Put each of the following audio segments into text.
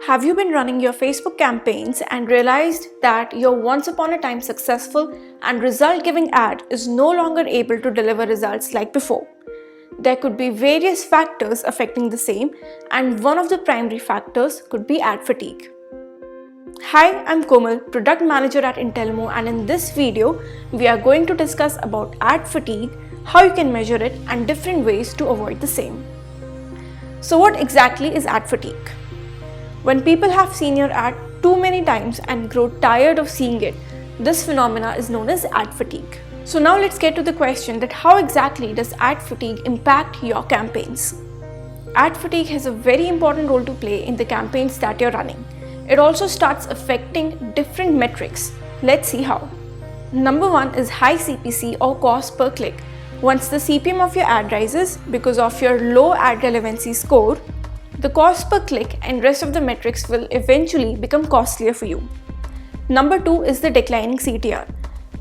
Have you been running your Facebook campaigns and realized that your once upon a time successful and result-giving ad is no longer able to deliver results like before? There could be various factors affecting the same, and one of the primary factors could be ad fatigue. Hi, I'm Komal, Product Manager at Intelmo, and in this video, we are going to discuss about ad fatigue, how you can measure it, and different ways to avoid the same. So what exactly is ad fatigue? When people have seen your ad too many times and grow tired of seeing it, this phenomena is known as ad fatigue. So now let's get to the question that how exactly does ad fatigue impact your campaigns? Ad fatigue has a very important role to play in the campaigns that you're running. It also starts affecting different metrics. Let's see how. Number one is high CPC or cost per click. Once the CPM of your ad rises because of your low ad relevancy score, the cost per click and rest of the metrics will eventually become costlier for you. Number two is the declining CTR.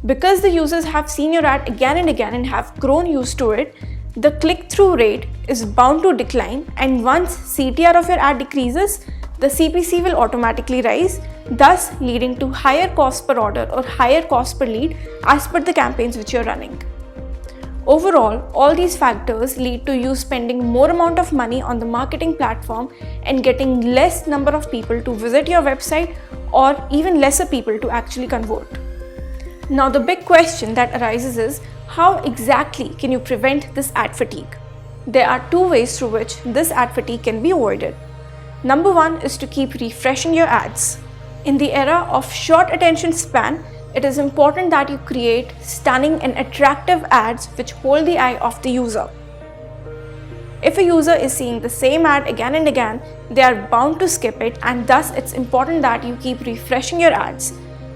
Because the users have seen your ad again and again and have grown used to it, the click-through rate is bound to decline, and once CTR of your ad decreases, the CPC will automatically rise, thus leading to higher cost per order or higher cost per lead as per the campaigns which you're running. Overall, all these factors lead to you spending more amount of money on the marketing platform and getting less number of people to visit your website or even lesser people to actually convert. Now the big question that arises is, how exactly can you prevent this ad fatigue? There are two ways through which this ad fatigue can be avoided. Number one is to keep refreshing your ads. In the era of short attention span, it is important that you create stunning and attractive ads which hold the eye of the user. If a user is seeing the same ad again and again, they are bound to skip it, and thus it's important that you keep refreshing your ads.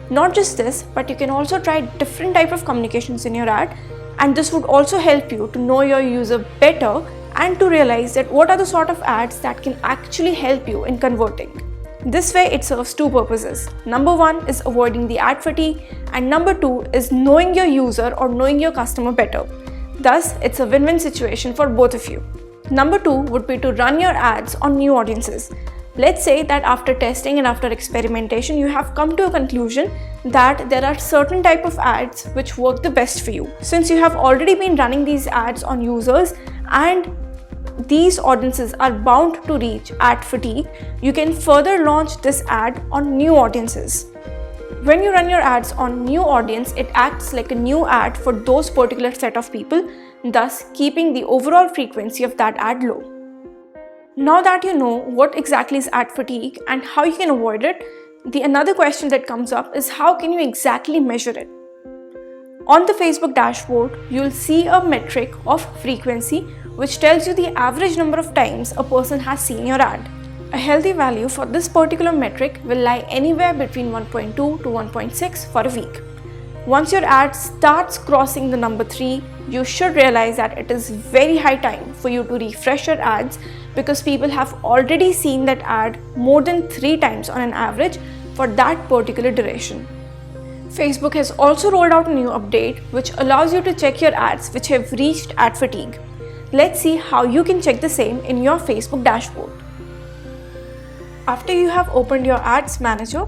Not just this, but you can also try different type of communications in your ad, and this would also help you to know your user better and to realize that what are the sort of ads that can actually help you in converting. This way it serves two purposes. Number one is avoiding the ad fatigue, and number two is knowing your user or knowing your customer better. Thus, it's a win-win situation for both of you. Number two would be to run your ads on new audiences. Let's say that after testing and after experimentation, you have come to a conclusion that there are certain type of ads which work the best for you. Since you have already been running these ads on users and these audiences are bound to reach ad fatigue, you can further launch this ad on new audiences. When you run your ads on new audience, it acts like a new ad for those particular set of people, thus keeping the overall frequency of that ad low. Now that you know what exactly is ad fatigue and how you can avoid it, another question that comes up is how can you exactly measure it? On the Facebook dashboard, you'll see a metric of frequency which tells you the average number of times a person has seen your ad. A healthy value for this particular metric will lie anywhere between 1.2 to 1.6 for a week. Once your ad starts crossing the number 3, you should realize that it is very high time for you to refresh your ads because people have already seen that ad more than 3 times on an average for that particular duration. Facebook has also rolled out a new update which allows you to check your ads which have reached ad fatigue. Let's see how you can check the same in your Facebook dashboard. After you have opened your ads manager,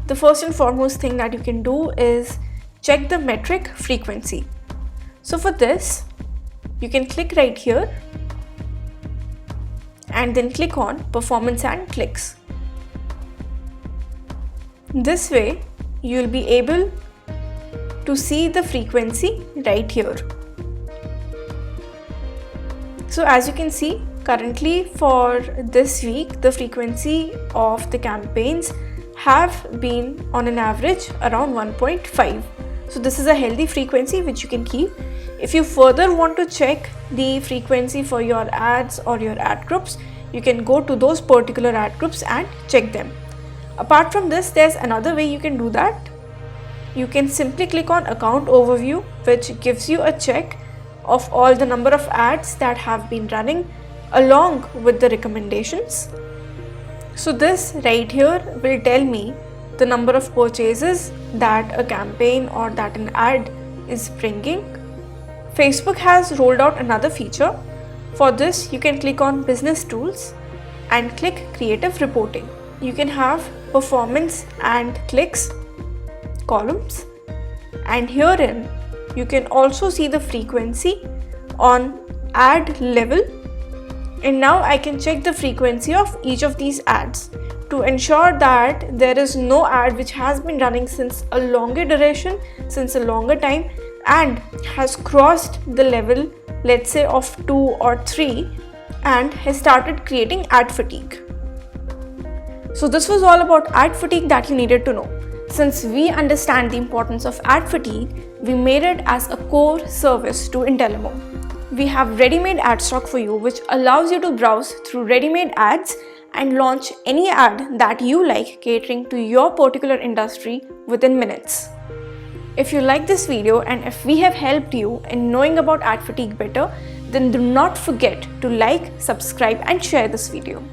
the first and foremost thing that you can do is check the metric frequency. So for this, you can click right here and then click on performance and clicks. This way, you will be able to see the frequency right here. So as you can see, currently for this week, the frequency of the campaigns have been on an average around 1.5. So this is a healthy frequency which you can keep. If you further want to check the frequency for your ads or your ad groups, you can go to those particular ad groups and check them. Apart from this, there's another way you can do that. You can simply click on account overview, which gives you a check of all the number of ads that have been running along with the recommendations. So this right here will tell me the number of purchases that a campaign or that an ad is bringing. Facebook has rolled out another feature. For this, you can click on Business Tools and click Creative Reporting. you can have performance and clicks columns, and herein you can also see the frequency on ad level. And now I can check the frequency of each of these ads to ensure that there is no ad which has been running since a longer duration, since a longer time, and has crossed the level, let's say of 2 or 3, and has started creating ad fatigue. So this was all about ad fatigue that you needed to know. Since we understand the importance of ad fatigue, we made it as a core service to Intellimo. We have ready-made ad stock for you, which allows you to browse through ready-made ads and launch any ad that you like catering to your particular industry within minutes. If you like this video and if we have helped you in knowing about ad fatigue better, then do not forget to like, subscribe and share this video.